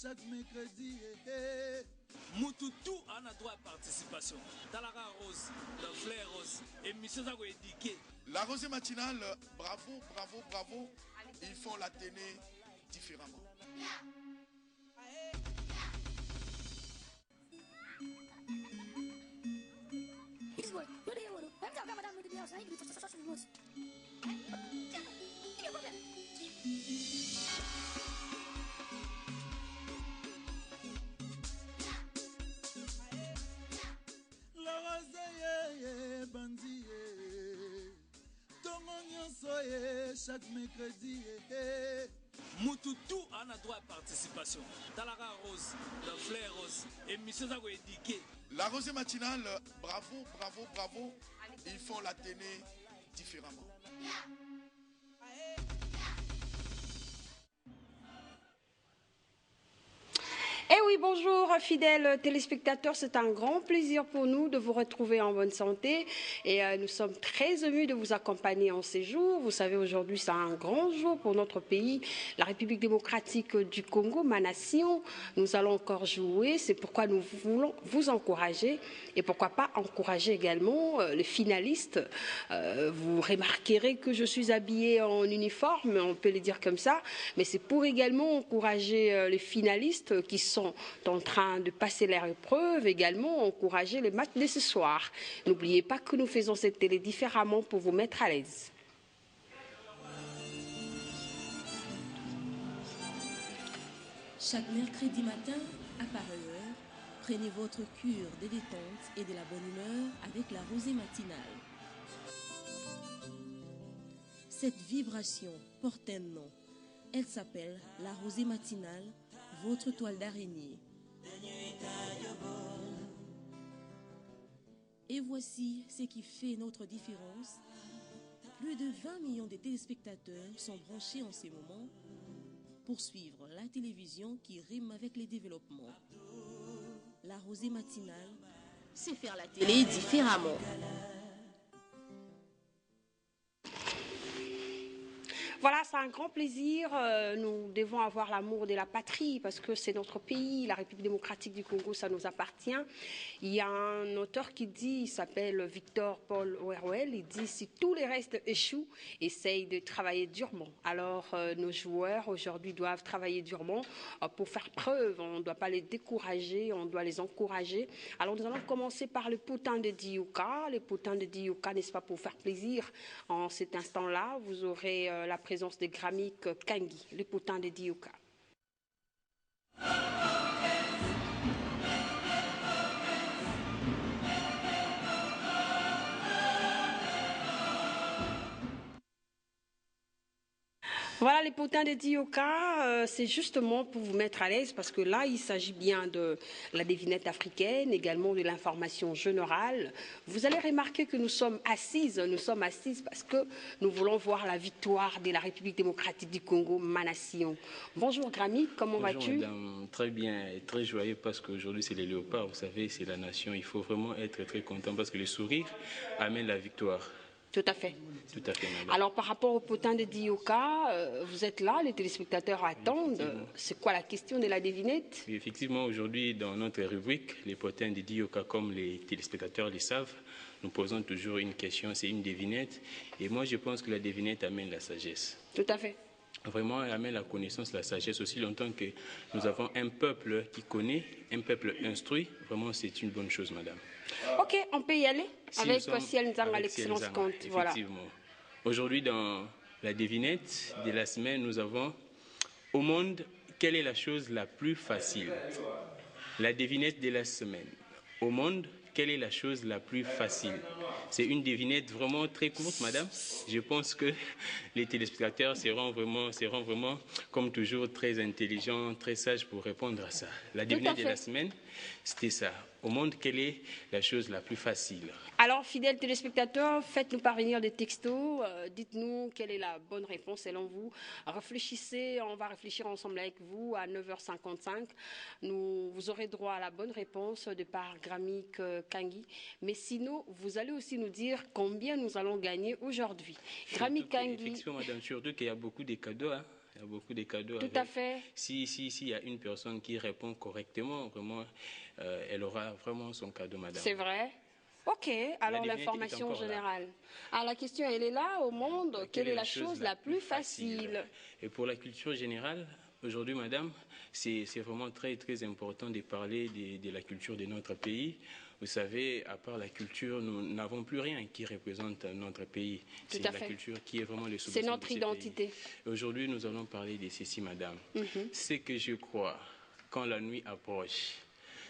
chaque mercredi. Mututu a un droit à participation. Talara Rose, le flair rose, et Monsieur Zago éduqué. La rosée matinale, bravo, bravo, bravo. Ils font la télé différemment. La rosée bandi, tongo nyonso chaque mercredi. Mututu a un droit à participation. Talara Rose, le flair rose, et Monsieur Zago éduqué. La rosée matinale, bravo, bravo, bravo. Ils font la télé différemment. Eh oui, bonjour fidèles téléspectateurs, c'est un grand plaisir pour nous de vous retrouver en bonne santé et nous sommes très émus de vous accompagner en ces jours. Vous savez, aujourd'hui c'est un grand jour pour notre pays, la République démocratique du Congo, ma nation. Nous allons encore jouer, c'est pourquoi nous voulons vous encourager et pourquoi pas encourager également les finalistes. Vous remarquerez que je suis habillée en uniforme, on peut le dire comme ça, mais c'est pour également encourager les finalistes qui sont en train de passer leur épreuve, également encourager le match de ce soir. N'oubliez pas que nous faisons cette télé différemment pour vous mettre à l'aise. Chaque mercredi matin, à pareille heure, prenez votre cure de détente et de la bonne humeur avec la rosée matinale. Cette vibration porte un nom. Elle s'appelle la rosée matinale, votre toile d'araignée. Et voici ce qui fait notre différence. Plus de 20 millions de téléspectateurs sont branchés en ces moments pour suivre la télévision qui rime avec les développements. La rosée matinale, c'est faire la télé différemment. Voilà, c'est un grand plaisir. Nous devons avoir l'amour de la patrie parce que c'est notre pays, la République démocratique du Congo, ça nous appartient. Il y a un auteur qui dit, il s'appelle Victor Paul Orwell, il dit si tous les restes échouent, essaye de travailler durement. Alors nos joueurs aujourd'hui doivent travailler durement pour faire preuve. On ne doit pas les décourager, on doit les encourager. Alors nous allons commencer par le potin de Dioka. Le potin de Dioka, n'est-ce pas, pour faire plaisir. En cet instant-là, vous aurez la présence de Gramik Kangi, le potin de Dioka. Voilà, les potins de Dioka, c'est justement pour vous mettre à l'aise parce que là, il s'agit bien de la devinette africaine, également de l'information générale. Vous allez remarquer que nous sommes assises parce que nous voulons voir la victoire de la République démocratique du Congo, ma nation. Bonjour Grammy, comment vas-tu? Bonjour madame, très bien et très joyeux parce qu'aujourd'hui c'est les léopards, vous savez, c'est la nation. Il faut vraiment être très content parce que le sourire amène la victoire. Tout à fait. Tout à fait, madame. Alors, par rapport au potin de Dioka, vous êtes là, les téléspectateurs attendent. C'est quoi la question de la devinette? Oui, effectivement, aujourd'hui, dans notre rubrique, les potins de Dioka, comme les téléspectateurs le savent, nous posons toujours une question, c'est une devinette. Et moi, je pense que la devinette amène la sagesse. Tout à fait. Vraiment, elle amène la connaissance, la sagesse aussi longtemps que nous avons un peuple qui connaît, un peuple instruit. Vraiment, c'est une bonne chose, madame. Ok, on peut y aller avec Ciel Nzanga, l'excellence compte. Voilà. Effectivement. Aujourd'hui, dans la devinette de la semaine, nous avons au monde, quelle est la chose la plus facile? La devinette de la semaine. Au monde, quelle est la chose la plus facile? C'est une devinette vraiment très courte, madame. Je pense que les téléspectateurs seront vraiment, comme toujours, très intelligents, très sages pour répondre à ça. La devinette de la semaine, c'était ça. Au monde, quelle est la chose la plus facile? Alors, fidèles téléspectateurs, faites-nous parvenir des textos. Dites-nous quelle est la bonne réponse selon vous. Réfléchissez, on va réfléchir ensemble avec vous à 9h55. Vous aurez droit à la bonne réponse de par Gramik Kangi. Mais sinon, vous allez aussi nous dire combien nous allons gagner aujourd'hui. Gramik Kangi. Effectivement, madame, surtout qu'il y a beaucoup de cadeaux. Hein. Il y a beaucoup de cadeaux. Tout à fait. Si y a une personne qui répond correctement, vraiment, elle aura vraiment son cadeau, madame. C'est vrai. Ok, alors l'information générale. Alors la question, elle est là au monde. Quelle est la chose la plus facile? Et pour la culture générale, aujourd'hui, madame, c'est vraiment très, très important de parler de la culture de notre pays. Vous savez, à part la culture, nous n'avons plus rien qui représente notre pays. C'est la culture qui est vraiment le soubresaut. C'est notre identité. Aujourd'hui, nous allons parler de ceci, madame. C'est que je crois, quand la nuit approche,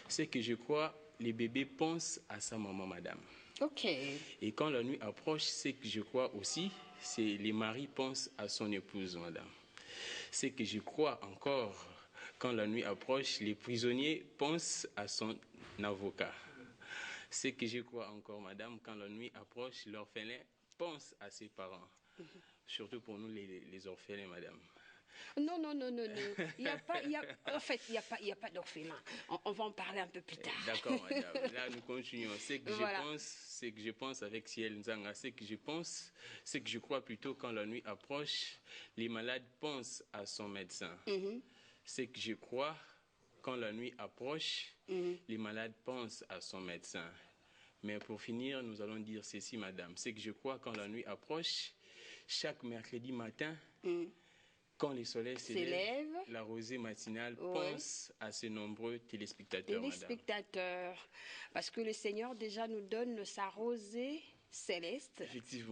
c'est que je crois, les bébés pensent à sa maman, madame. Ok. Et quand la nuit approche, c'est que je crois aussi, c'est les maris pensent à son épouse, madame. C'est que je crois encore, quand la nuit approche, les prisonniers pensent à son avocat. C'est que je crois encore, madame, quand la nuit approche, l'orphelin pense à ses parents. Surtout pour nous, les orphelins, madame. Non. En fait, il n'y a pas d'orphelin. On va en parler un peu plus tard. D'accord, madame. Là, nous continuons. C'est que je pense avec Ciel Nzanga. C'est que je crois plutôt quand la nuit approche, les malades pensent à son médecin. C'est que je crois quand la nuit approche, les malades pensent à son médecin. Mais pour finir, nous allons dire ceci, madame. C'est que je crois quand la nuit approche, chaque mercredi matin, quand le soleil s'élève, la rosée matinale pense à ces nombreux téléspectateurs, madame. Parce que le Seigneur déjà nous donne sa rosée céleste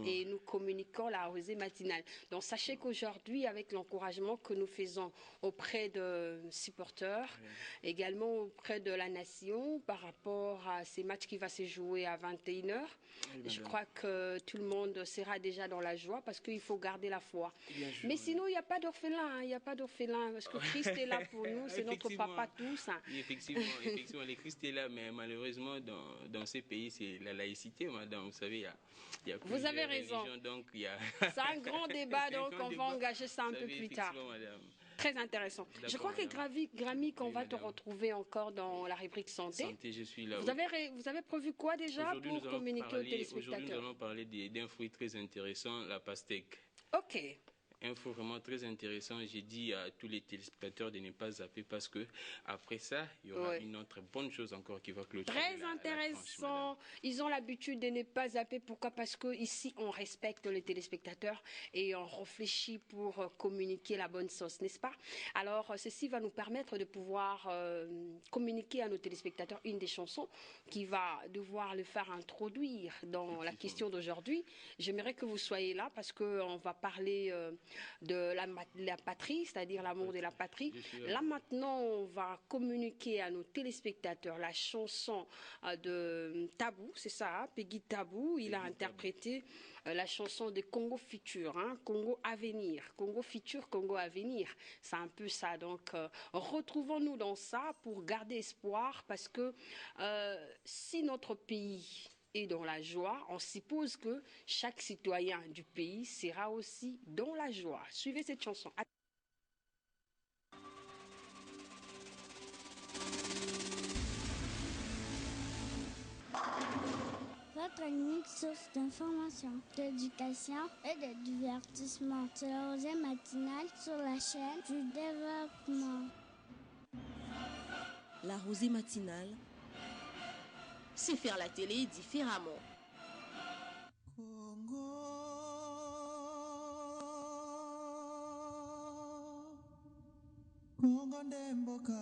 et nous communiquons la rosée matinale. Donc sachez qu'aujourd'hui, avec l'encouragement que nous faisons auprès de supporters, également auprès de la nation par rapport à ces matchs qui vont se jouer à 21h, je crois que tout le monde sera déjà dans la joie parce qu'il faut garder la foi. Mais sinon, il n'y a pas d'orphelin, il n'y a pas d'orphelin parce que Christ est là pour nous, c'est notre papa tous. Effectivement, le Christ est là, mais malheureusement, dans ces pays, c'est la laïcité, madame, vous savez, il y a vous avez raison. Donc c'est un grand débat, donc on va engager ça un peu plus tard. Madame. Très intéressant. Je crois que Grammy, qu'on va te retrouver encore dans la rubrique santé. Santé, je suis là. Vous avez prévu quoi déjà pour communiquer aux téléspectateurs? Aujourd'hui, nous allons parler d'un fruit très intéressant, la pastèque. Ok. Info vraiment très intéressant. J'ai dit à tous les téléspectateurs de ne pas zapper parce que après ça, il y aura une autre bonne chose encore qui va clôturer. Très intéressant. Ils ont l'habitude de ne pas zapper. Pourquoi? Parce que ici, on respecte les téléspectateurs et on réfléchit pour communiquer la bonne sauce, n'est-ce pas? Alors, ceci va nous permettre de pouvoir communiquer à nos téléspectateurs une des chansons qui va devoir le faire introduire dans la question d'aujourd'hui. J'aimerais que vous soyez là parce qu'on va parler de la patrie, c'est-à-dire l'amour de la patrie. Là maintenant, on va communiquer à nos téléspectateurs la chanson de Tabou, c'est ça, hein, Peggy Tabou. Il a interprété la chanson de Congo Futur, hein, Congo Avenir, Congo Futur, Congo Avenir. C'est un peu ça. Donc, retrouvons-nous dans ça pour garder espoir, parce que si notre pays et dans la joie, on suppose que chaque citoyen du pays sera aussi dans la joie. Suivez cette chanson. Votre unique source d'information, d'éducation et de divertissement. C'est la rosée matinale sur la chaîne du développement. La rosée matinale, c'est faire la télé différemment. Congo ndemboka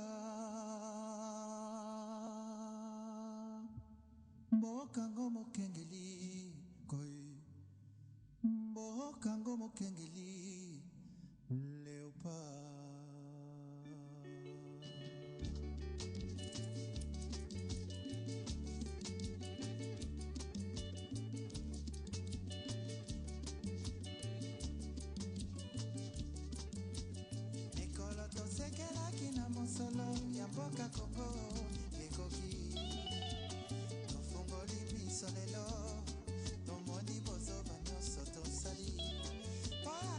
mbokango mokengeli koi mbokango mokengeli léopard. Solo ya mboka Congo ekoki tofungoli biso lelo tomoni bozoba nyonso tosali mpoya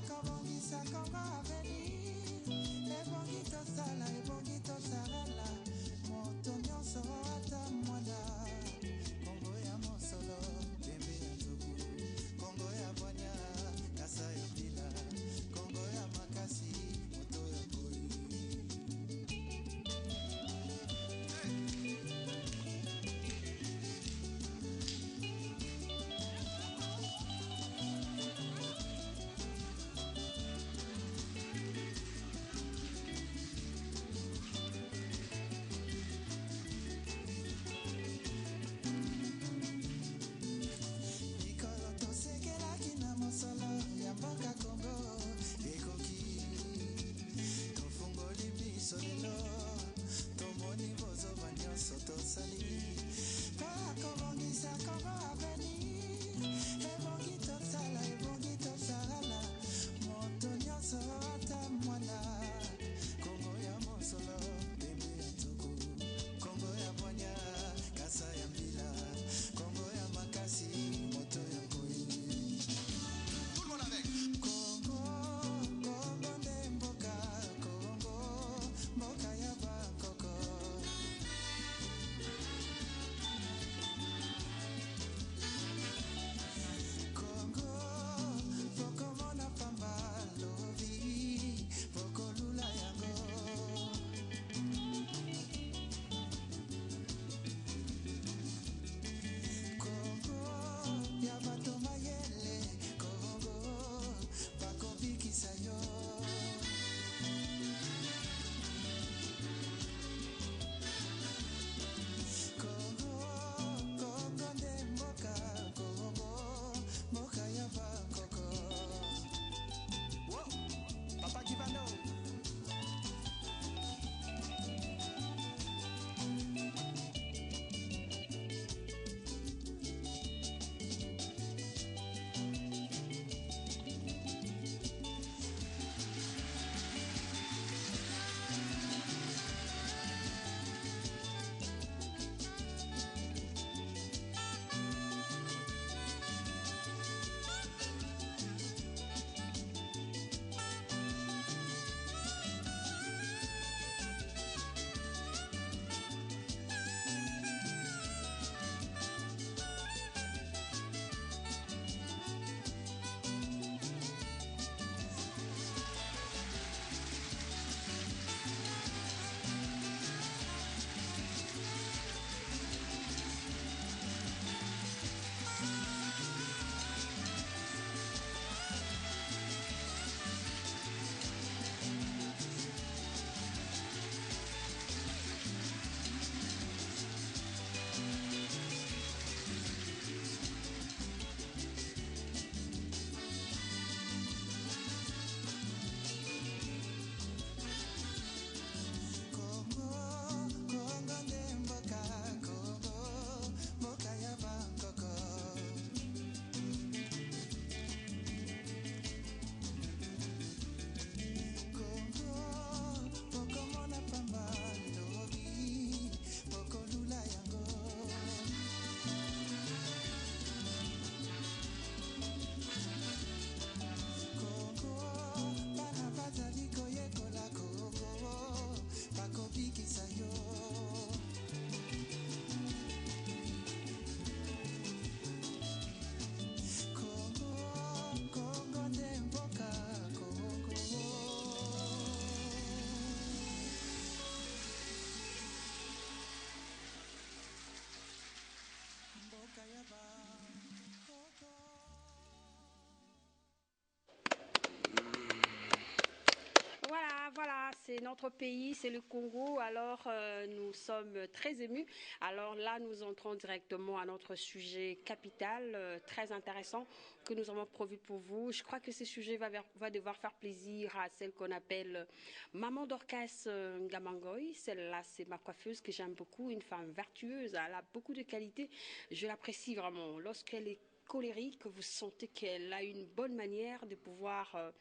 c'est notre pays, c'est le Congo, alors nous sommes très émus. Alors là, nous entrons directement à notre sujet capital, très intéressant, que nous avons prévu pour vous. Je crois que ce sujet va devoir faire plaisir à celle qu'on appelle Maman Dorcas Ngamangoy. Celle-là, c'est ma coiffeuse que j'aime beaucoup, une femme vertueuse, elle a beaucoup de qualités. Je l'apprécie vraiment. Lorsqu'elle est colérique, vous sentez qu'elle a une bonne manière de pouvoir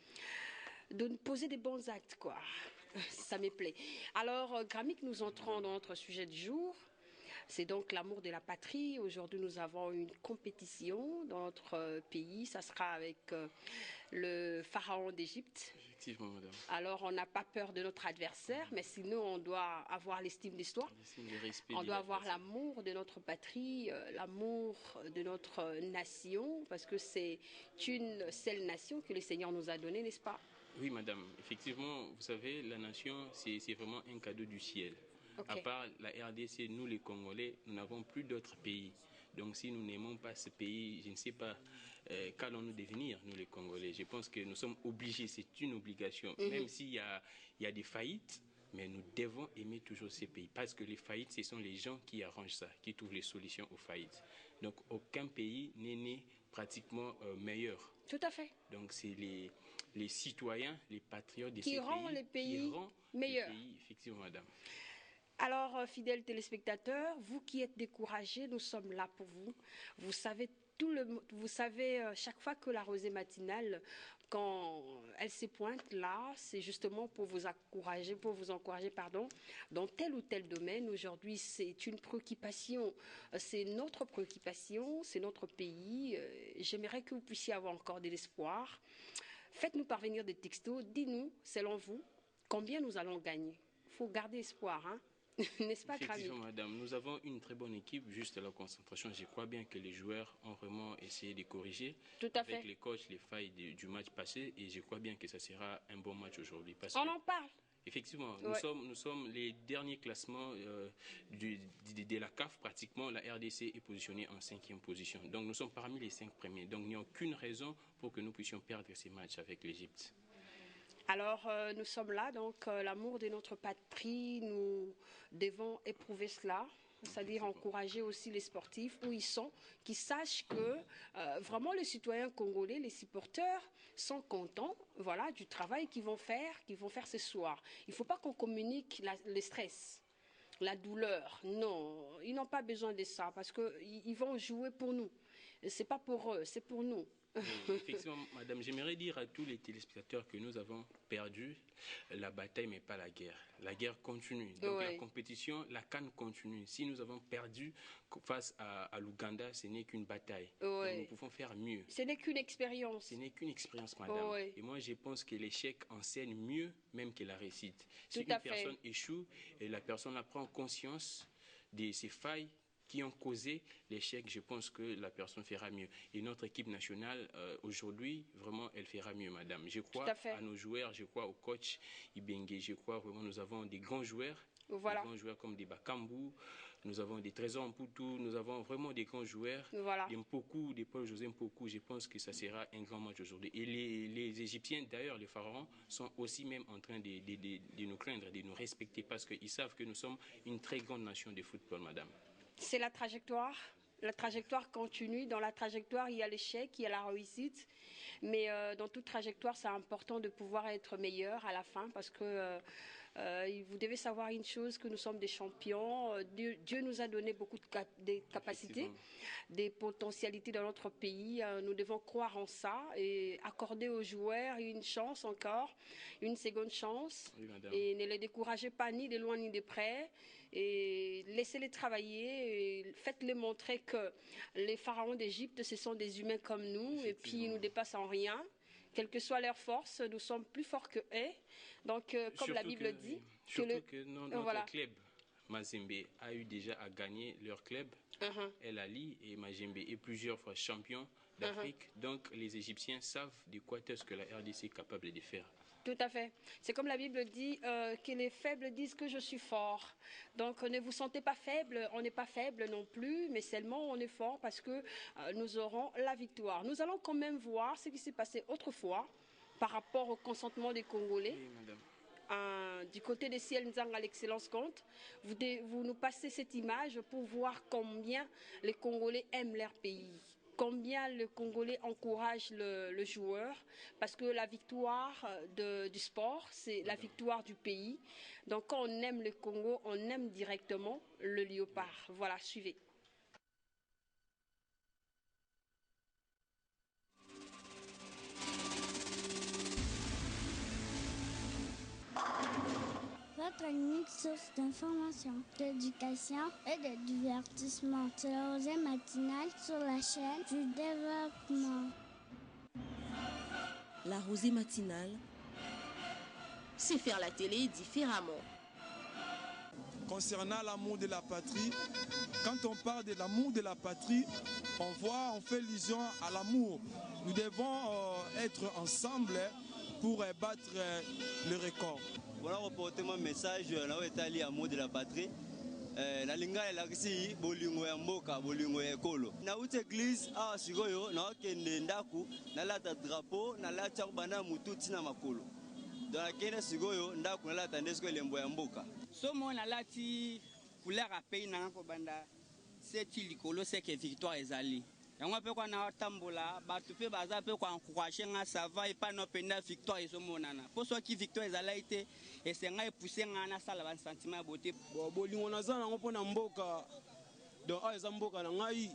de poser des bons actes, quoi. Ça me plaît. Alors, Grammic, nous entrons dans notre sujet du jour. C'est donc l'amour de la patrie. Aujourd'hui, nous avons une compétition dans notre pays. Ça sera avec le pharaon d'Égypte. Effectivement, madame. Alors, on n'a pas peur de notre adversaire, mais sinon, on doit avoir l'estime d'histoire. On doit avoir l'amour de notre patrie, l'amour de notre nation, parce que c'est une seule nation que le Seigneur nous a donnée, n'est-ce pas? Oui, madame. Effectivement, vous savez, la nation, c'est vraiment un cadeau du ciel. Okay. À part la RDC, nous les Congolais, nous n'avons plus d'autres pays. Donc si nous n'aimons pas ce pays, je ne sais pas qu'allons-nous devenir, nous les Congolais. Je pense que nous sommes obligés, c'est une obligation. Même s'il y a des faillites, mais nous devons aimer toujours ces pays. Parce que les faillites, ce sont les gens qui arrangent ça, qui trouvent les solutions aux faillites. Donc aucun pays n'est né pratiquement meilleur. Tout à fait. Donc c'est les citoyens, les patriotes de qui ces rend pays les pays qui rend meilleurs. Les pays, effectivement, madame. Alors, fidèles téléspectateurs, vous qui êtes découragés, nous sommes là pour vous. Vous savez, chaque fois que la rosée matinale, quand elle se pointe là, c'est justement pour vous encourager, dans tel ou tel domaine. Aujourd'hui, c'est une préoccupation, c'est notre préoccupation, c'est notre pays. J'aimerais que vous puissiez avoir encore de l'espoir. Faites-nous parvenir des textos, dites-nous, selon vous, combien nous allons gagner. Il faut garder espoir, hein. N'est-ce pas, Grammic? Effectivement, madame, nous avons une très bonne équipe, juste à la concentration. Je crois bien que les joueurs ont vraiment essayé de corriger avec les coachs les failles du match passé, et je crois bien que ça sera un bon match aujourd'hui. On en parle. Effectivement, ouais. nous sommes les derniers classements de la CAF. Pratiquement, la RDC est positionnée en 5e position. Donc nous sommes parmi les 5 premiers. Donc il n'y a aucune raison pour que nous puissions perdre ces matchs avec l'Égypte. Alors, nous sommes là, donc l'amour de notre patrie, nous devons éprouver cela, c'est-à-dire encourager aussi les sportifs où ils sont, qui sachent que vraiment les citoyens congolais, les supporters sont contents, voilà, du travail qu'ils vont faire ce soir. Il ne faut pas qu'on communique le stress, la douleur. Non, ils n'ont pas besoin de ça parce qu'ils vont jouer pour nous. Ce n'est pas pour eux, c'est pour nous. Oui, effectivement, madame, j'aimerais dire à tous les téléspectateurs que nous avons perdu la bataille, mais pas la guerre. La guerre continue. Donc la compétition, la CAN continue. Si nous avons perdu face à l'Ouganda, ce n'est qu'une bataille. Donc, nous pouvons faire mieux. Ce n'est qu'une expérience. Ce n'est qu'une expérience, madame. Et moi, je pense que l'échec enseigne mieux même que la réussite. Si une personne échoue et la personne prend conscience de ses failles qui ont causé l'échec, je pense que la personne fera mieux. Et notre équipe nationale, aujourd'hui, vraiment, elle fera mieux, madame. Je crois à nos joueurs, je crois au coach Ibengue, je crois vraiment nous avons des grands joueurs. Voilà. Des grands joueurs comme des Bakambu, nous avons des Trésors Mputu, nous avons vraiment des grands joueurs. Voilà. Des Mpoku, des Paul-José Mpoku, je pense que ça sera un grand match aujourd'hui. Et les Égyptiens, d'ailleurs, les pharaons, sont aussi même en train de nous craindre, de nous respecter, parce qu'ils savent que nous sommes une très grande nation de football, madame. C'est la trajectoire. La trajectoire continue. Dans la trajectoire, il y a l'échec, il y a la réussite. Mais dans toute trajectoire, c'est important de pouvoir être meilleur à la fin parce que vous devez savoir une chose, que nous sommes des champions. Dieu nous a donné beaucoup de capacités, des potentialités dans notre pays. Nous devons croire en ça et accorder aux joueurs une chance encore, une seconde chance. Oui, et ne les découragez pas ni de loin ni de près. Et laissez-les travailler, et faites-les montrer que les pharaons d'Égypte, ce sont des humains comme nous, et puis ils nous dépassent en rien. Quelle que soit leur force, nous sommes plus forts qu'eux. Donc, comme la Bible dit... Surtout que notre club, Mazembe, a eu déjà à gagner leur club, El Ali et Mazembe, et plusieurs fois champions d'Afrique. Donc, les Égyptiens savent de quoi est-ce que la RDC est capable de faire. Tout à fait. C'est comme la Bible dit que les faibles disent que je suis fort. Donc ne vous sentez pas faible, on n'est pas faible non plus, mais seulement on est fort parce que nous aurons la victoire. Nous allons quand même voir ce qui s'est passé autrefois par rapport au consentement des Congolais. Oui, madame. du côté de Ciel Nzang à l'excellence compte. Vous nous passez cette image pour voir combien les Congolais aiment leur pays, combien le Congolais encourage le joueur, parce que la victoire du sport, c'est la victoire du pays. Donc quand on aime le Congo, on aime directement le léopard. Voilà, suivez. Votre unique source d'information, d'éducation et de divertissement. C'est la rosée matinale sur la chaîne du développement. La rosée matinale, c'est faire la télé différemment. Concernant l'amour de la patrie, quand on parle de l'amour de la patrie, on fait allusion à l'amour. Nous devons être ensemble pour battre le record. Voilà, reporter mon message là où est l'amour de la patrie. La linga est là ici, bolingo ya mboka, bolingo ya ekolo. Na ute église a sikoyo na okende ndaku, na lata drapeau, na lata bana mututi na makolo. Dans la kende sikoyo ndaku na lata ndesko lembo ya mboka. Somo na lati couleur a pays na ko banda, c'est likolo c'est que victoire ezali. Yango pe kwa na tambola batu pe baza pe kwa encourager nga ça va et pas no penda victoire ezomonana. Pour soit qui victoire ezala été et c'est nga pousser nga na sala ban sentiment beauté. Bolingo na zana ngo pona mboka. Donc eza mboka na ngai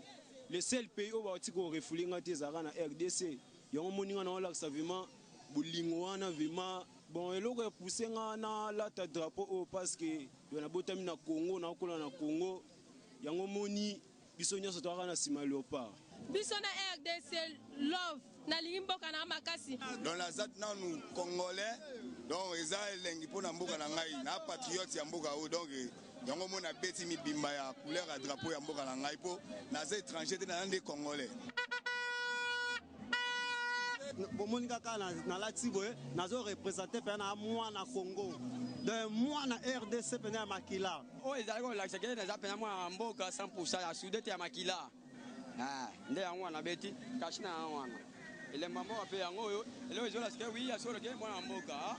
le seul pays où ba tiko refuli nga te zaka na RDC. Yango moninga na wala saviment bolingo wana vima bon eloko ya pousser nga na lata drapeau parce que yona botami na Congo na kola na Congo. Yango moni biso nyonso toka na sima léopard. Biso na RDC love na limboka na makasi. Dans la zat na nous congolais donc eza elengi pona mboka na ngai na patriote ya mboka o donc yango mona beti mi bimba ya couleur ya drapeau ya mboka na ngai po na za étranger te na ndé congolais. Bomoni kaka na lati boye nazo représenter pe na moi na Congo. De moi na RDC pe na makila. O ezali ko lakisa ke na za pe na moi mboka 100% ya sudete ya makila. Ah, nde yango na beti kashina wana. Ele mama wa pe yango yo, ele ezola sike oui ya solo ke mwana mboka.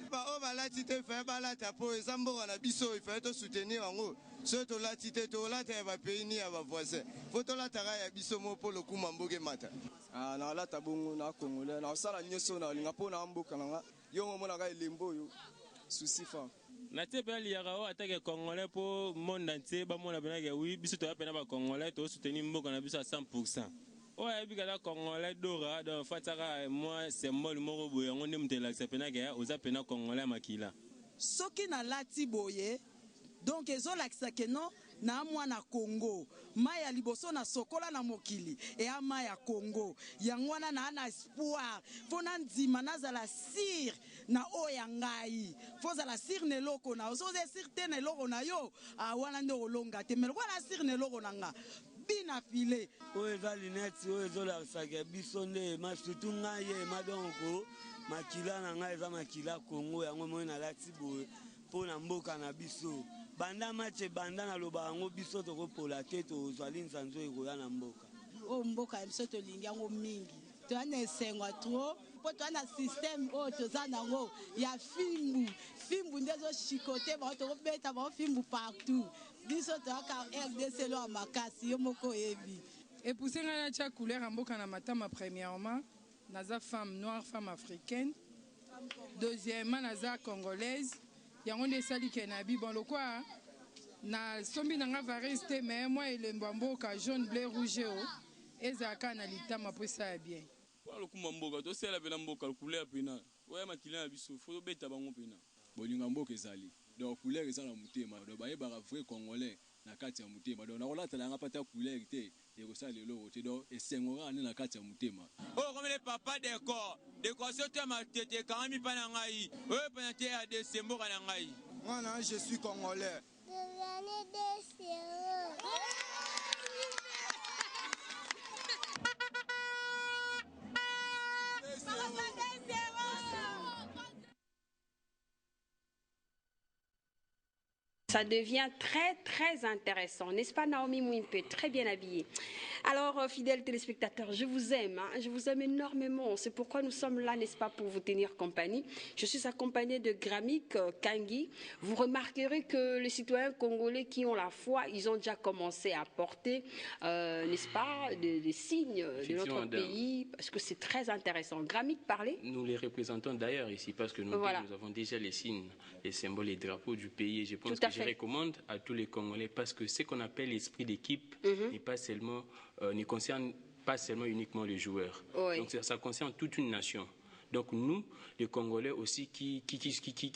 Ba o ba lati te fe ba lata po ezambo na biso il faut to soutenir yango. Ce to lati te to lata ba pays ni ya ba voisin. Faut to lata ya biso mo po lokuma mboge mata. Ah na lata bongo na Congolais na sala nyoso na linga po na mboka na yo mo na ga elembo yo. Souci fa. Na te pe liaka o atake Congolais po monde entier ba mona bena ke oui biso to apena ba Congolais to soutenir mboka na biso à 100%. O ya bika la Congolais dora do fataka moi symbole moko boye ngone mutela sepena ke oza pena Congolais makila. Soki na lati boye donc ezolakisa ke non na mwana Congo maya liboso na sokola na mokili e ama ya Congo yangwana na espoir fona ndima nazala sir na oya ngai foza la sir ne loko na ozoze sir te ne loko na yo wana ndo olonga te mais wala sir ne loko na nga bina file o eza lineti o ezolakisa ke biso nde masutu ngai ye madonko makila na ngai eza makila Congo yango moi na lati boye po na mboka na biso banda match banda na loba yango biso tokopola te tozwali nzanzo ekoya na mboka o mboka biso tolingi yango mingi toana esengwa trop po toana système o toza nango ya fimbu nde ezochikote bango tokobeta bango fimbu partout biso toyaka RDC lo ya makasi yo moko oyebi epuse ngai natia couleur ya mboka na matama premièrement naza femme noire femme africaine deuxièmement naza congolaise yango nde esali ke na bi bon lokwa na sombi nanga varise te mais moi elembo ya mboka jaune bleu rouge o ezalaka na litama mpo esala bien po lokuma mboka tosala pena mboka couleur pena oya makila na biso fo tobeta bango pena bolinga mboka ezali donc couleur eza na motema donc bayebaka vrai congolais na kati ya motema donc nakolatala yanga pata couleur te ekosala lelo te donc esengora ne na kati ya motema oyo komele papa décoration te matete kangami mpa na ngai oyo pena te ya dese mboka na ngai mwana je suis congolais Ça devient très, très intéressant, n'est-ce pas, Naomi Mwimpe? Très bien habillée. Alors, fidèles téléspectateurs, je vous aime, hein, je vous aime énormément. C'est pourquoi nous sommes là, n'est-ce pas, pour vous tenir compagnie. Je suis accompagnée de Gramik Kangi. Vous remarquerez que les citoyens congolais qui ont la foi, ils ont déjà commencé à porter, n'est-ce pas, des signes de notre pays, parce que c'est très intéressant. Gramik, parlez. Nous les représentons d'ailleurs ici, parce que nous avons déjà les signes, les symboles, les drapeaux du pays. Et je pense que je recommande à tous les Congolais, parce que ce qu'on appelle l'esprit d'équipe n'est pas seulement, ne concerne pas seulement uniquement les joueurs. Donc ça concerne toute une nation. Donc nous, les Congolais aussi qui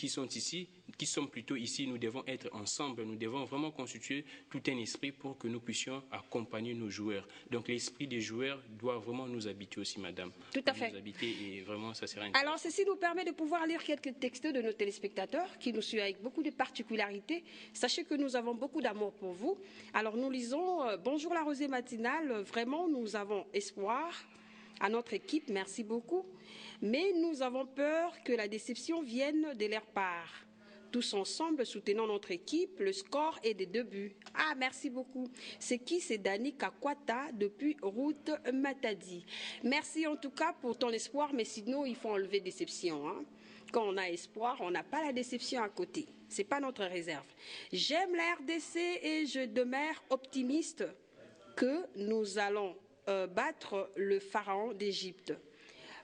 sont ici, qui sommes plutôt ici, nous devons être ensemble, nous devons vraiment constituer tout un esprit pour que nous puissions accompagner nos joueurs. Donc l'esprit des joueurs doit vraiment nous habiter aussi, madame. Tout à fait. Nous habiter et vraiment ça sera intéressant. Alors ceci nous permet de pouvoir lire quelques textes de nos téléspectateurs qui nous suivent avec beaucoup de particularités. Sachez que nous avons beaucoup d'amour pour vous. Alors nous lisons bonjour la rosée matinale, vraiment nous avons espoir à notre équipe, merci beaucoup. Mais nous avons peur que la déception vienne de leur part. Tous ensemble, soutenons notre équipe. Le score est de 2 buts. Ah, merci beaucoup. C'est qui? C'est Dani Kakwata depuis route Matadi. Merci en tout cas pour ton espoir, mais sinon, il faut enlever déception. Hein. Quand on a espoir, on n'a pas la déception à côté. Ce n'est pas notre réserve. J'aime la RDC et je demeure optimiste que nous allons battre le pharaon d'Égypte.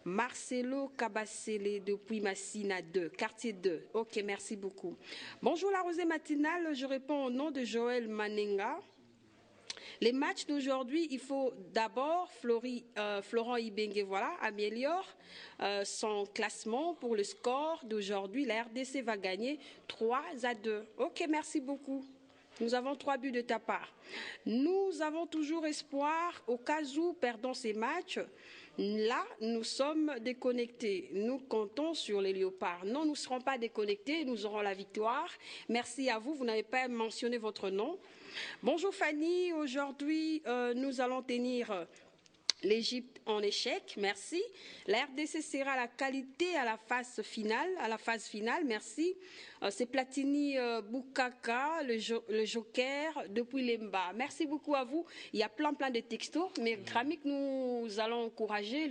Marcelo Cabacele depuis Massina 2, quartier 2. Ok, merci beaucoup. Bonjour la rosée matinale, je réponds au nom de Joël Manenga. Les matchs d'aujourd'hui, il faut d'abord, Florent Ibenge, voilà, améliore son classement pour le score d'aujourd'hui. La RDC va gagner 3-2. Ok, merci beaucoup. Nous avons 3 buts de ta part. Nous avons toujours espoir au cas où perdons ces matchs. Là, nous sommes déconnectés. Nous comptons sur les léopards. Non, nous ne serons pas déconnectés. Nous aurons la victoire. Merci à vous. Vous n'avez pas mentionné votre nom. Bonjour Fanny. Aujourd'hui, nous allons tenir l'Égypte en échec, merci. La RDC sera la qualité à la phase finale, merci. C'est Platini Boukaka, le joker depuis Lemba. Merci beaucoup à vous. Il y a plein de textos, mais Gramik, nous allons encourager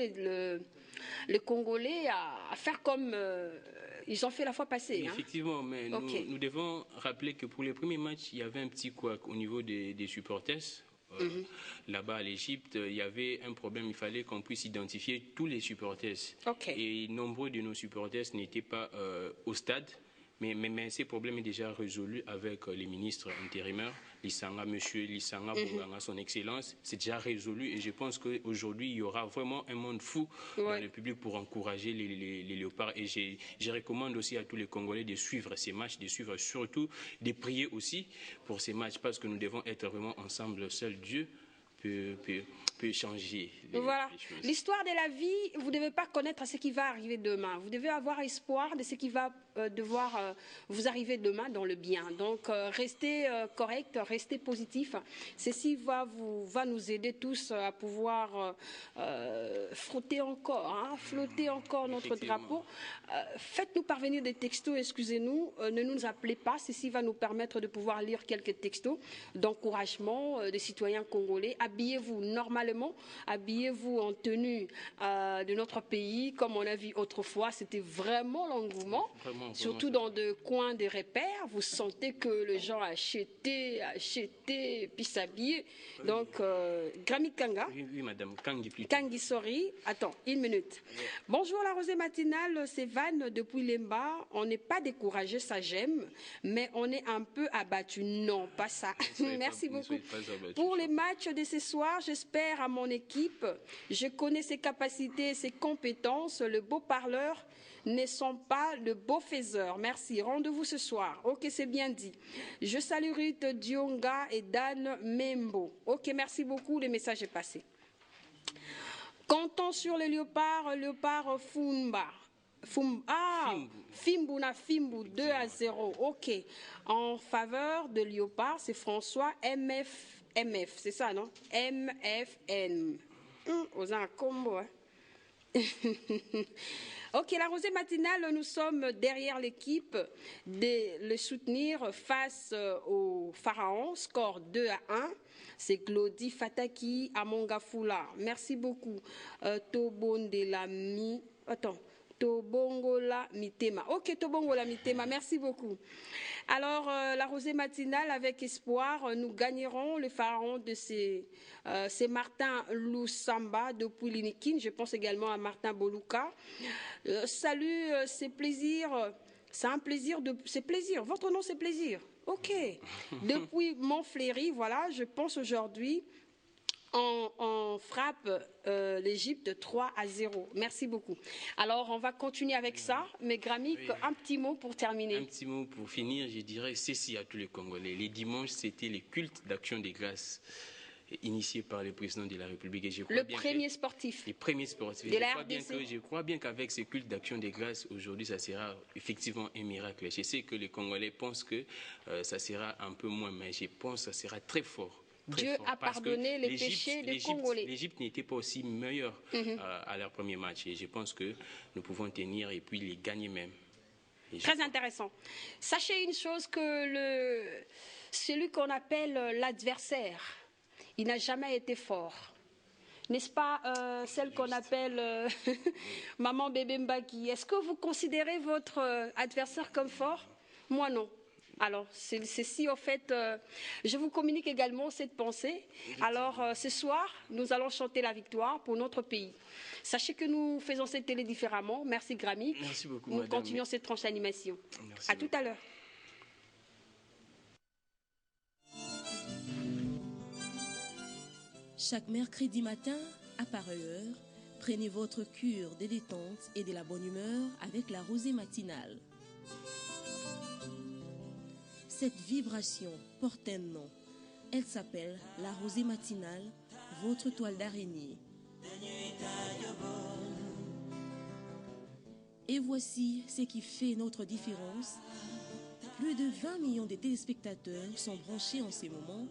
les Congolais à faire comme ils ont fait la fois passée. Effectivement, mais nous devons rappeler que pour les premiers matchs, il y avait un petit couac au niveau des supporters. Là-bas à l'Égypte, il y avait un problème, il fallait qu'on puisse identifier tous les supporters. Et nombreux de nos supporters n'étaient pas au stade, mais ces problèmes sont déjà résolus avec les ministres intérimaires, Monsieur Lissanga Bounganga, son excellence, c'est déjà résolu et je pense qu'aujourd'hui il y aura vraiment un monde fou dans le public pour encourager les léopards et je recommande aussi à tous les Congolais de suivre ces matchs, de suivre surtout, de prier aussi pour ces matchs parce que nous devons être vraiment ensemble, seul Dieu peut changer les choses. L'histoire de la vie, vous ne devez pas connaître ce qui va arriver demain. Vous devez avoir espoir de ce qui va devoir vous arriver demain dans le bien. Donc, restez correct, restez positif. Ceci va nous aider tous à pouvoir flotter encore notre drapeau. Faites-nous parvenir des textos, excusez-nous, ne nous appelez pas. Ceci va nous permettre de pouvoir lire quelques textos d'encouragement des citoyens congolais. Habillez-vous normalement, habillez-vous en tenue de notre pays, comme on a vu autrefois, c'était vraiment l'engouement, surtout dans des coins de repères, vous sentez que les gens achetaient, puis s'habillaient. Donc, Gramik Kanga. Oui, madame, Kangi plutôt. Kangi, sorry. Attends, 1 minute. Bonjour la rosée matinale, c'est Van depuis Lemba. On n'est pas découragé, ça j'aime, mais on est un peu abattu. Non, pas ça. Merci beaucoup. Pour les matchs de ce soir, j'espère à mon équipe. Je connais ses capacités, ses compétences. Le beau parleur ne sont pas le beau faiseur. Merci. Rendez-vous ce soir. Ok, c'est bien dit. Je salue Ruth Dionga et Dan Membo. Ok, merci beaucoup. Le message est passé. Comptons sur les léopards Fumba. Fimbu 2-0. Ok. En faveur de léopard, c'est François MF, c'est ça, non? MFN. Aux un combo. Hein? Ok, la rosée matinale, nous sommes derrière l'équipe de le soutenir face au Pharaon, score 2-1. C'est Glody Fataki Amongafula. Merci beaucoup. Tobongola Mitema. Ok, Tobongola Mitema, merci beaucoup. Alors, la rosée matinale, avec espoir, nous gagnerons le Pharaon de c'est Martin Loussamba depuis Linikine. Je pense également à Martin Boluka. Salut, c'est plaisir. C'est un plaisir de. C'est plaisir. Votre nom, c'est plaisir. Ok. Depuis Montfléry, voilà, je pense aujourd'hui. On frappe l'Égypte 3-0. Merci beaucoup. Alors, on va continuer avec ça. Mais Gramik, oui. Un petit mot pour terminer. Un petit mot pour finir, je dirais ceci à tous les Congolais. Les dimanches, c'était les cultes d'action des grâces initiés par le président de la République. Et je crois bien premier sportif. Les premiers sportifs. De la RDC. Je crois bien qu'avec ces cultes d'action des grâces, aujourd'hui, ça sera effectivement un miracle. Je sais que les Congolais pensent que ça sera un peu moins, mais je pense que ça sera très fort. Dieu a pardonné les péchés des Congolais. L'Égypte n'était pas aussi meilleure à leur premier match. Et je pense que nous pouvons tenir et puis les gagner même. Très intéressant. Sachez une chose, que celui qu'on appelle l'adversaire, il n'a jamais été fort. N'est-ce pas celle qu'on appelle Maman Bébé Mbaki? Est-ce que vous considérez votre adversaire comme fort? Moi, non. Alors, c'est si, au fait, je vous communique également cette pensée. Alors, ce soir, nous allons chanter la victoire pour notre pays. Sachez que nous faisons cette télé différemment. Merci, Grammy. Merci beaucoup, nous madame. Continuons cette tranche d'animation. Merci. À tout à l'heure. Chaque mercredi matin, à pareille heure, prenez votre cure de détente et de la bonne humeur avec la rosée matinale. Cette vibration porte un nom. Elle s'appelle la rosée matinale, votre toile d'araignée. Et voici ce qui fait notre différence. Plus de 20 millions de téléspectateurs sont branchés en ces moments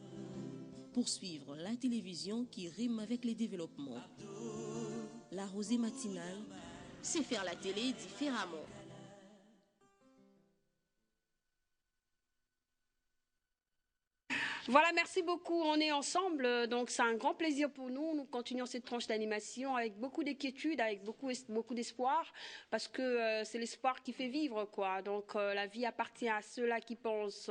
pour suivre la télévision qui rime avec les développements. La rosée matinale, c'est faire la télé différemment. Voilà, merci beaucoup. On est ensemble, donc c'est un grand plaisir pour nous. Nous continuons cette tranche d'animation avec beaucoup d'inquiétude, avec beaucoup d'espoir, parce que c'est l'espoir qui fait vivre, quoi. Donc la vie appartient à ceux-là qui pensent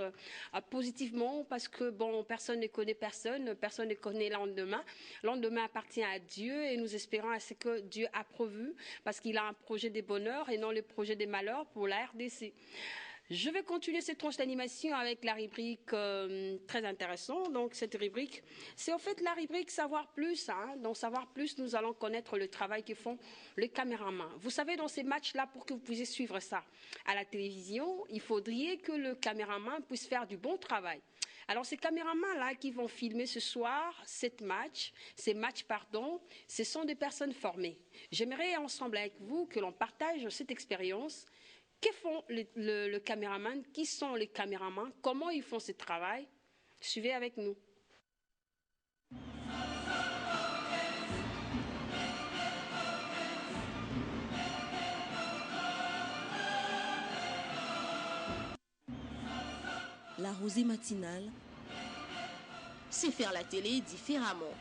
positivement, parce que bon, personne ne connaît personne, personne ne connaît le lendemain. Le lendemain appartient à Dieu et nous espérons à ce que Dieu a prévu, parce qu'il a un projet des bonheurs et non le projet des malheurs pour la RDC. Je vais continuer cette tranche d'animation avec la rubrique très intéressante. Donc, cette rubrique, c'est en fait la rubrique Savoir Plus. Hein. Dans Savoir Plus, nous allons connaître le travail que font les caméramans. Vous savez, dans ces matchs-là, pour que vous puissiez suivre ça à la télévision, il faudrait que le caméraman puisse faire du bon travail. Alors, ces caméramans-là qui vont filmer ce soir ces matchs, ce sont des personnes formées. J'aimerais ensemble avec vous que l'on partage cette expérience. Que font le caméraman? Qui sont les caméramans? Comment ils font ce travail? Suivez avec nous. La rosée matinale, c'est faire la télé différemment.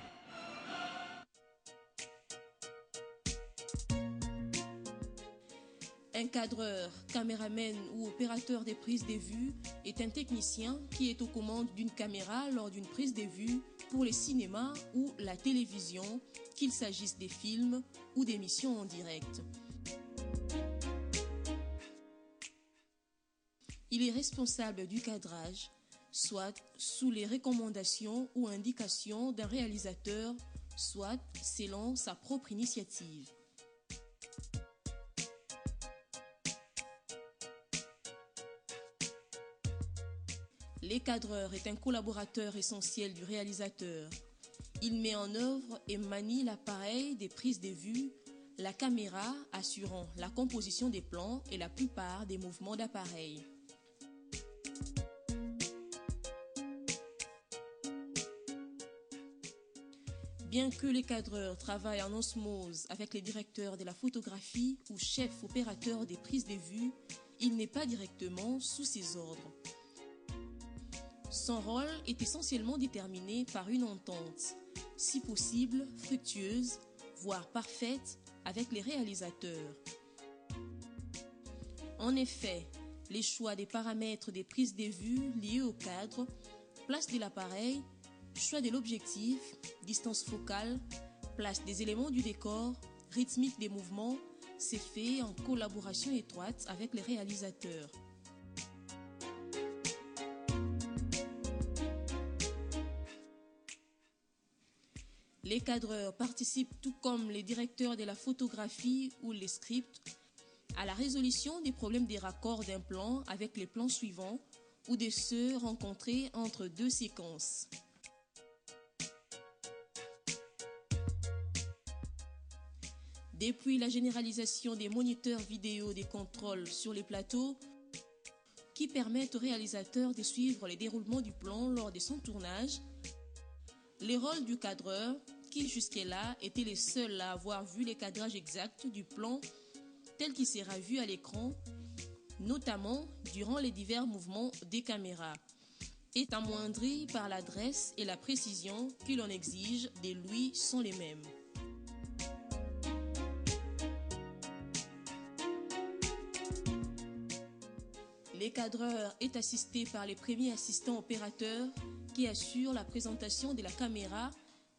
Un cadreur, caméraman ou opérateur des prises de vue est un technicien qui est aux commandes d'une caméra lors d'une prise de vue pour les cinémas ou la télévision, qu'il s'agisse des films ou d'émissions en direct. Il est responsable du cadrage, soit sous les recommandations ou indications d'un réalisateur, soit selon sa propre initiative. Le cadreur est un collaborateur essentiel du réalisateur. Il met en œuvre et manie l'appareil des prises de vue, la caméra assurant la composition des plans et la plupart des mouvements d'appareil. Bien que les cadreurs travaillent en osmose avec les directeurs de la photographie ou chefs opérateurs des prises de vue, il n'est pas directement sous ses ordres. Son rôle est essentiellement déterminé par une entente, si possible fructueuse, voire parfaite, avec les réalisateurs. En effet, les choix des paramètres des prises de vue liés au cadre, place de l'appareil, choix de l'objectif, distance focale, place des éléments du décor, rythmique des mouvements, c'est fait en collaboration étroite avec les réalisateurs. Les cadreurs participent, tout comme les directeurs de la photographie ou les scripts, à la résolution des problèmes des raccords d'un plan avec les plans suivants ou de ceux rencontrés entre deux séquences. Depuis la généralisation des moniteurs vidéo des contrôles sur les plateaux, qui permettent au réalisateur de suivre les déroulements du plan lors de son tournage, les rôles du cadreur, qui jusque-là étaient les seuls à avoir vu les cadrages exacts du plan tel qu'il sera vu à l'écran, notamment durant les divers mouvements des caméras, est amoindri par l'adresse et la précision que l'on exige de lui sont les mêmes. Le cadreur est assisté par les premiers assistants opérateurs qui assurent la présentation de la caméra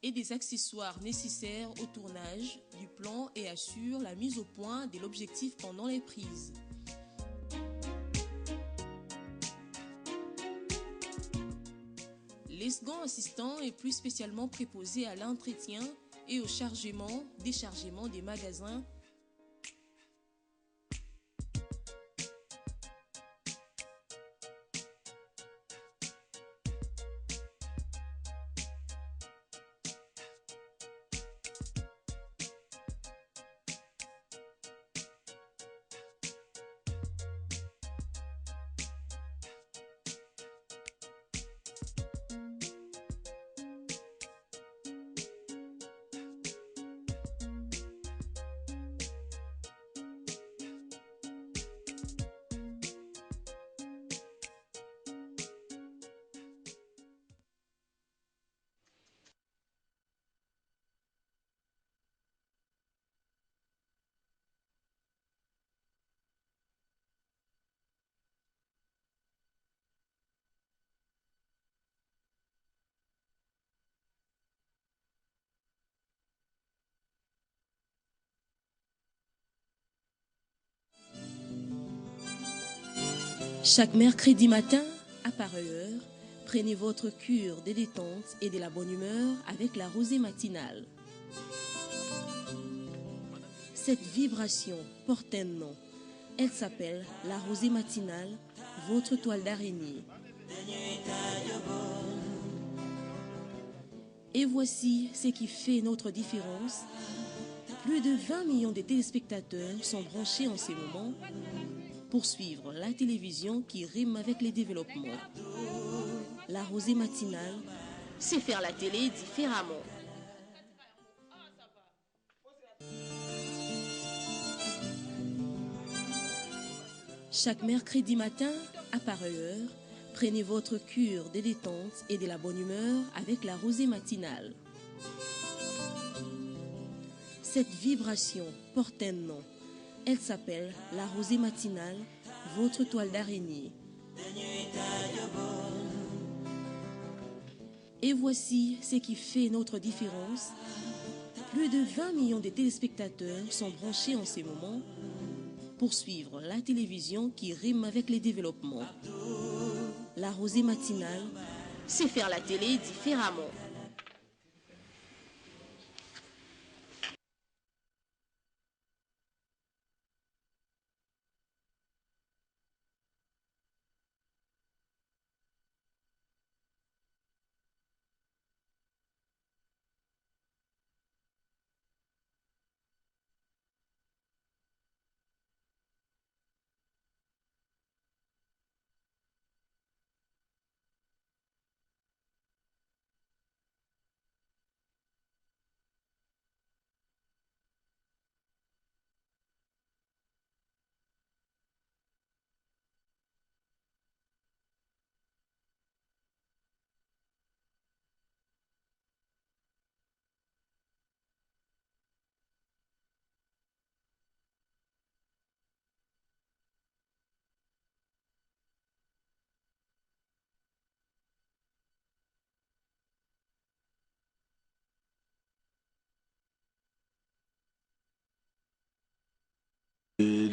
et des accessoires nécessaires au tournage du plan et assurent la mise au point de l'objectif pendant les prises. Les seconds assistants est plus spécialement préposé à l'entretien et au chargement, déchargement des magasins. Chaque mercredi matin, à pareille heure, prenez votre cure de détente et de la bonne humeur avec la rosée matinale. Cette vibration porte un nom. Elle s'appelle la rosée matinale, votre toile d'araignée. Et voici ce qui fait notre différence. Plus de 20 millions de téléspectateurs sont branchés en ces moments pour suivre la télévision qui rime avec les développements. La rosée matinale, c'est faire la télé différemment. Chaque mercredi matin, à pareille heure, prenez votre cure de détente et de la bonne humeur avec la rosée matinale. Cette vibration porte un nom. Elle s'appelle la rosée matinale, votre toile d'araignée. Et voici ce qui fait notre différence. Plus de 20 millions de téléspectateurs sont branchés en ces moments pour suivre la télévision qui rime avec les développements. La rosée matinale, c'est faire la télé différemment.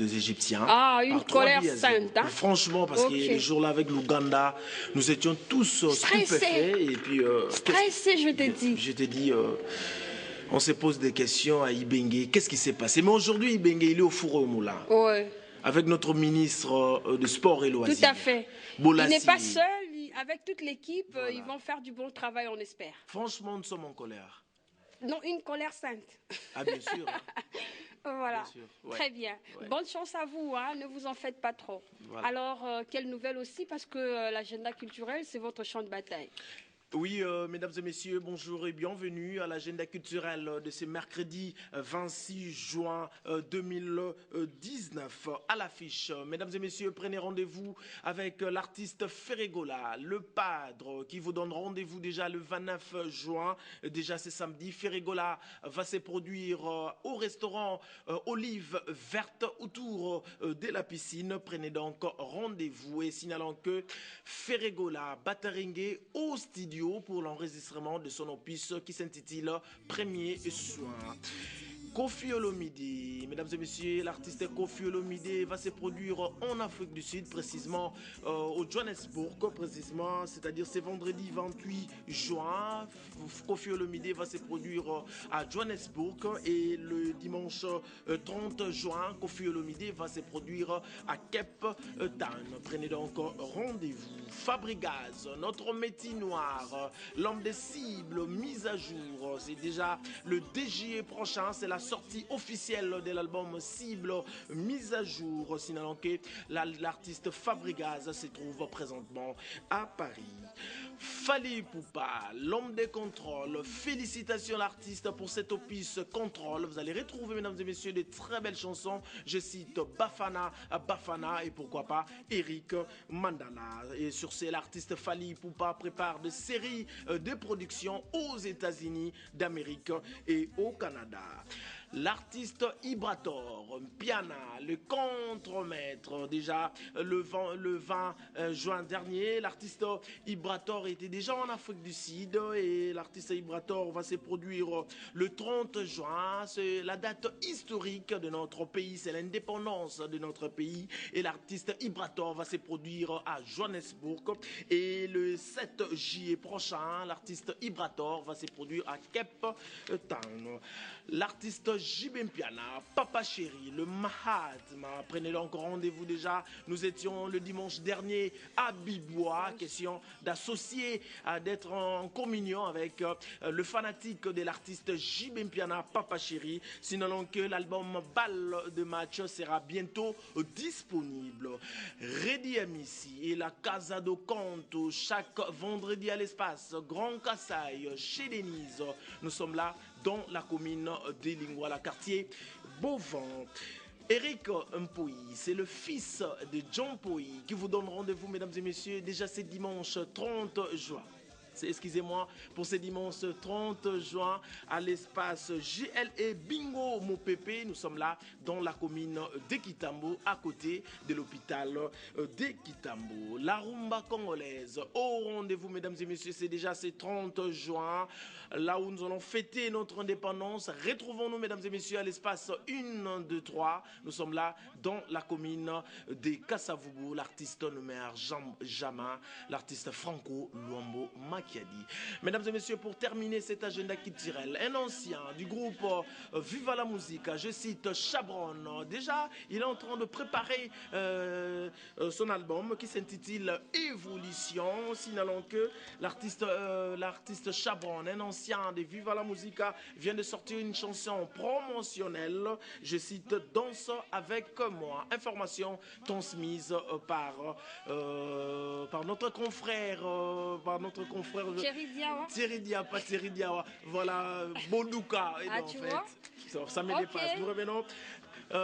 des Égyptiens. Ah, une par 3 colère buts à 0. sainte. Hein? Franchement, parce que les jours-là avec l'Ouganda, nous étions tous stupéfaits. Et puis, stressés, je te dis. Je te dis, on se pose des questions à Ibenge. Qu'est-ce qui s'est passé? Mais aujourd'hui, Ibenge, il est au four et au moulin. Ouais. Avec notre ministre de Sport et Loisirs. Tout à fait. Bolassi. Il n'est pas seul. Avec toute l'équipe, voilà. Ils vont faire du bon travail, on espère. Franchement, nous sommes en colère. Non, une colère sainte. Ah, bien sûr. Voilà, bien sûr. Ouais. Très bien. Ouais. Bonne chance à vous, hein. Ne vous en faites pas trop. Voilà. Alors, quelle nouvelle aussi, parce que l'agenda culturel, c'est votre champ de bataille. Oui, mesdames et messieurs, bonjour et bienvenue à l'agenda culturel de ce mercredi 26 juin 2019. À l'affiche, mesdames et messieurs, prenez rendez-vous avec l'artiste Ferregola, le padre, qui vous donne rendez-vous déjà le 29 juin. Déjà, c'est samedi. Ferregola va se produire au restaurant Olive Verte autour de la piscine. Prenez donc rendez-vous et signalant que Ferregola Bataringue au studio pour l'enregistrement de son opus qui s'intitule Premier Soin. Koffi Olomide, mesdames et messieurs, l'artiste Koffi Olomide va se produire en Afrique du Sud, précisément au Johannesburg, précisément, c'est-à-dire c'est vendredi 28 juin. Koffi Olomide va se produire à Johannesburg et le dimanche 30 juin, Koffi Olomide va se produire à Cape Town. Prenez donc rendez-vous. Fabrigaz, notre métier noir, l'homme des cibles, mise à jour. C'est déjà le 2 juillet prochain, c'est la sortie officielle de l'album Cible mise à jour. Signalant que l'artiste Fabrigaz se trouve présentement à Paris. Fally Ipupa, l'homme des contrôles. Félicitations l'artiste pour cet opus Contrôle. Vous allez retrouver, mesdames et messieurs, de très belles chansons. Je cite Bafana et pourquoi pas Eric Mandala. Et sur ce, l'artiste Fally Ipupa prépare de séries de productions aux États-Unis d'Amérique et au Canada. L'artiste Ibrator, Piana, le contremaître, déjà le 20 juin dernier, l'artiste Ibrator était déjà en Afrique du Sud et l'artiste Ibrator va se produire le 30 juin. C'est la date historique de notre pays, c'est l'indépendance de notre pays et l'artiste Ibrator va se produire à Johannesburg et le 7 juillet prochain, l'artiste Ibrator va se produire à Cape Town. L'artiste Jibem Piana, Papa Chéri, le Mahatma, prenez donc rendez-vous déjà. Nous étions le dimanche dernier à Bibois, question d'associer, d'être en communion avec le fanatique de l'artiste Jibem Piana, Papa Chéri. Sinon que l'album Balle de match sera bientôt disponible. Ready Amici et la Casa do Canto, chaque vendredi à l'espace, Grand Kassai, chez Denise. Nous sommes là dans la commune de Lingouala, quartier Beauvant. Eric Mpoui, c'est le fils de John Mpoui qui vous donne rendez-vous, mesdames et messieurs, déjà ce dimanche 30 juin. Excusez-moi, pour ce dimanche 30 juin à l'espace JLE Bingo Mopepe. Nous sommes là dans la commune de Kitambo, à côté de l'hôpital de Kitambo. La rumba congolaise, au rendez-vous, mesdames et messieurs, c'est déjà ce 30 juin, là où nous allons fêter notre indépendance. Retrouvons-nous, mesdames et messieurs, à l'espace 1, 2, 3. Nous sommes là dans la commune de Kassavubu. L'artiste nommé Jama, l'artiste Franco Luambo Makiadi. Mesdames et messieurs, pour terminer cet agenda culturel, un ancien du groupe Viva la Musique, je cite Chabron. Déjà, il est en train de préparer son album qui s'intitule Évolution, signalant que l'artiste Chabron, un ancien de Viva la Musique, vient de sortir une chanson promotionnelle, je cite Danse avec moi. Information transmise par notre confrère, Thierry Diawa, voilà, Bonduka. Et en fait, ça me dépasse. Nous revenons.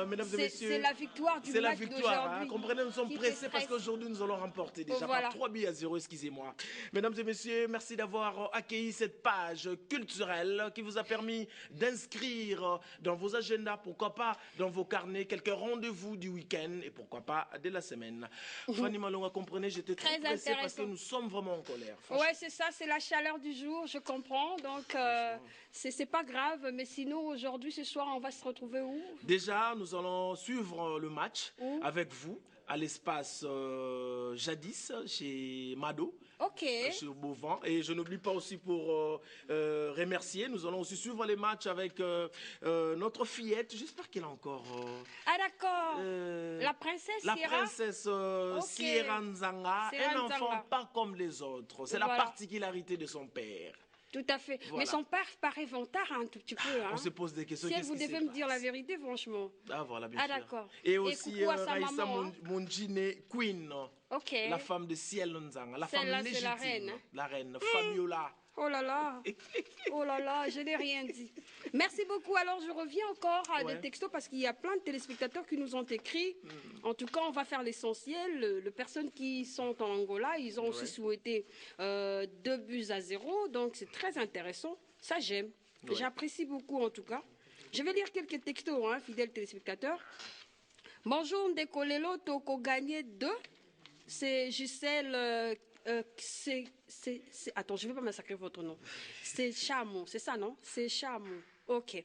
Mesdames et messieurs, c'est la victoire du match d'aujourd'hui. C'est la victoire, comprenez, nous sommes pressés parce qu'aujourd'hui nous allons remporter déjà par 3 buts à 0, excusez-moi. Mesdames et messieurs, merci d'avoir accueilli cette page culturelle qui vous a permis d'inscrire dans vos agendas, pourquoi pas dans vos carnets, quelques rendez-vous du week-end et pourquoi pas de la semaine. Fanny Malonga, comprenez, j'étais très pressé parce que nous sommes vraiment en colère. Ouais, c'est ça, c'est la chaleur du jour, je comprends, donc c'est pas grave, mais sinon aujourd'hui, ce soir, on va se retrouver où? Déjà, nous allons suivre le match avec vous à l'espace Jadis chez Mado. Ok. Sur Beauvant. Et je n'oublie pas aussi pour remercier, nous allons aussi suivre les matchs avec notre fillette. J'espère qu'elle a encore... Ah d'accord. La princesse La Sierra. princesse Sierra Nzanga. Sierra Un enfant Nzanga. pas comme les autres. C'est Voilà. la particularité de son père. Tout à fait. Voilà. Mais son père paraît vantard un tout petit peu. Hein. On se pose des questions. Si Qu'est-ce vous qui devez se me dire passe? la vérité, franchement. Ah voilà, bien Ah sûr. d'accord. Et aussi coucou à sa Raissa maman, hein. Mundjine Queen. Ok. La femme de Ciel Nzanga. La femme Celle-là, c'est légitime. la reine, hein. La reine. Fabiola. Oh là là, oh là là, je n'ai rien dit. Merci beaucoup. Alors, je reviens encore à des textos parce qu'il y a plein de téléspectateurs qui nous ont écrit. En tout cas, on va faire l'essentiel. Les personnes qui sont en Angola, ils ont aussi souhaité 2 buts à 0. Donc, c'est très intéressant. Ça, j'aime. Ouais. J'apprécie beaucoup, en tout cas. Je vais lire quelques textos, hein, fidèles téléspectateurs. Bonjour, Ndekolelo, Toko gagné 2. C'est Gisèle... Attends, je ne vais pas massacrer votre nom. C'est Chamou, c'est ça, non? C'est Chamou. Ok.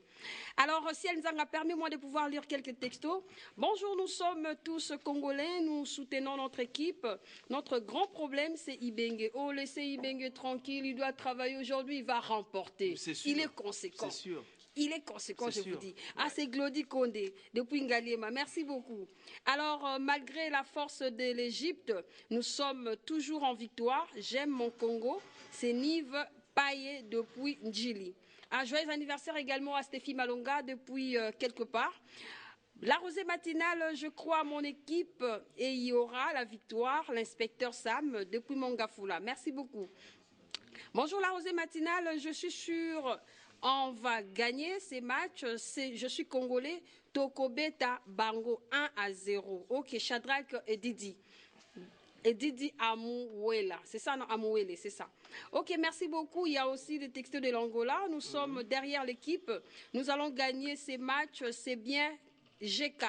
Alors, Ciel Nzanga, permets-moi de pouvoir lire quelques textos. Bonjour, nous sommes tous Congolais, nous soutenons notre équipe. Notre grand problème, c'est Ibenge. Oh, laissez Ibenge tranquille, il doit travailler aujourd'hui, il va remporter. Il est conséquent. C'est sûr. Il est conséquent, C'est je sûr. vous dis. Ah, c'est Glody Condé, depuis Ngaliema. Merci beaucoup. Alors, malgré la force de l'Égypte, nous sommes toujours en victoire. J'aime mon Congo. C'est Nive Paye depuis Ndjili. Un joyeux anniversaire également à Stéphie Malonga depuis quelque part. La rosée matinale, je crois à mon équipe et il y aura la victoire. L'inspecteur Sam depuis Mongafula. Merci beaucoup. Bonjour la rosée matinale, je suis sûre on va gagner ces matchs. Je suis congolais. Tokobeta Bango 1-0. Ok, Shadrach et Didi. Et Didi Amouela. C'est ça, non? Amouele, c'est ça. Ok, merci beaucoup. Il y a aussi des textos de l'Angola. Nous sommes derrière l'équipe. Nous allons gagner ces matchs. C'est bien GK.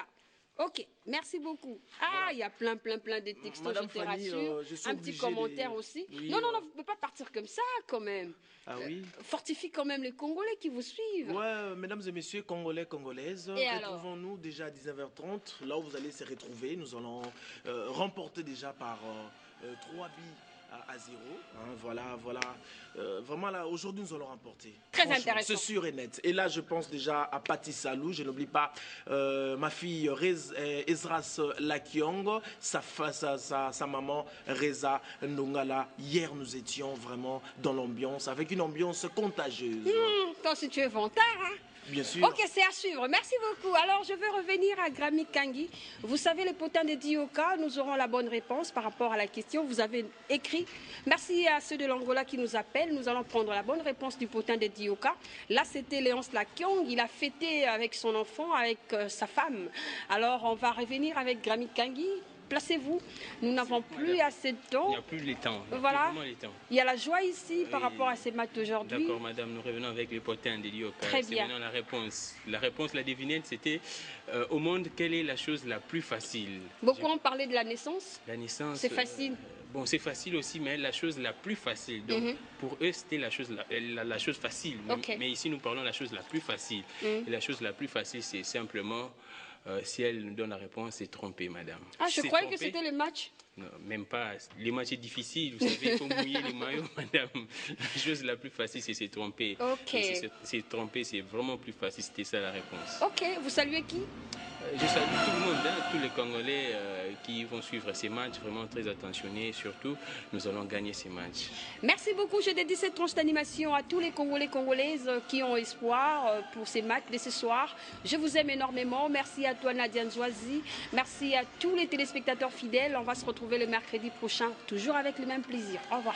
Ok, merci beaucoup. Ah, il y a plein de textos, Madame je te Fanny, rassure. je suis Un petit obligé commentaire de- aussi. Oui, non, vous ne pouvez pas partir comme ça, quand même. Ah oui. Fortifie quand même les Congolais qui vous suivent. Ouais, mesdames et messieurs, Congolais, Congolaises, Et alors retrouvons-nous déjà à 19h30, là où vous allez se retrouver. Nous allons remporter déjà par 3 billes à 0. Hein, voilà. Vraiment, là, aujourd'hui, nous allons remporter. Très Franchement, intéressant. c'est sûr et net. Et là, je pense déjà à Patti Salou. Je n'oublie pas ma fille Ezras Lakiong, sa maman Reza Ndongala. Hier, nous étions vraiment dans l'ambiance, avec une ambiance contagieuse. Toi, si tu es vantard, hein. Bien sûr. Ok, c'est à suivre. Merci beaucoup. Alors, je vais revenir à Grammy Kangi. Vous savez, les potins de Dioka, nous aurons la bonne réponse par rapport à la question. Vous avez écrit. Merci à ceux de l'Angola qui nous appellent. Nous allons prendre la bonne réponse du potin de Dioka. Là, c'était Léonce Lakiong. Il a fêté avec son enfant, avec sa femme. Alors, on va revenir avec Grammy Kangi. Placez-vous. Nous n'avons plus assez de temps. Il n'y a plus le temps. Il n'y a Voilà. plus vraiment le temps. Il y a la joie ici par Oui. rapport à ces matchs d'aujourd'hui. D'accord, madame, nous revenons avec les potins de Lyoka. Très C'est bien. maintenant la réponse. La réponse, la devinette, c'était au monde, quelle est la chose la plus facile? Beaucoup ont parlé de la naissance. La naissance. C'est facile. Bon, c'est facile aussi, mais la chose la plus facile. Donc, pour eux, c'était la chose, la chose facile. Ok. Mais ici, nous parlons de la chose la plus facile. Et la chose la plus facile, c'est simplement, si elle nous donne la réponse, c'est tromper, madame. Ah, je C'est croyais que tromper. c'était le match. Non, même pas. Les matchs sont difficiles, vous savez, il faut mouiller les maillots, madame. La chose la plus facile, c'est se tromper. Ok. Et se tromper, c'est vraiment plus facile. C'était ça la réponse. Ok, vous saluez qui? Je salue tout le monde, hein, tous les Congolais qui vont suivre ces matchs, vraiment très attentionnés. Surtout, nous allons gagner ces matchs. Merci beaucoup. Je dédie cette tranche d'animation à tous les Congolais, Congolaises qui ont espoir pour ces matchs de ce soir. Je vous aime énormément. Merci à toi, Nadia Nzouazi. Merci à tous les téléspectateurs fidèles. On va se retrouver le mercredi prochain, toujours avec le même plaisir. Au revoir.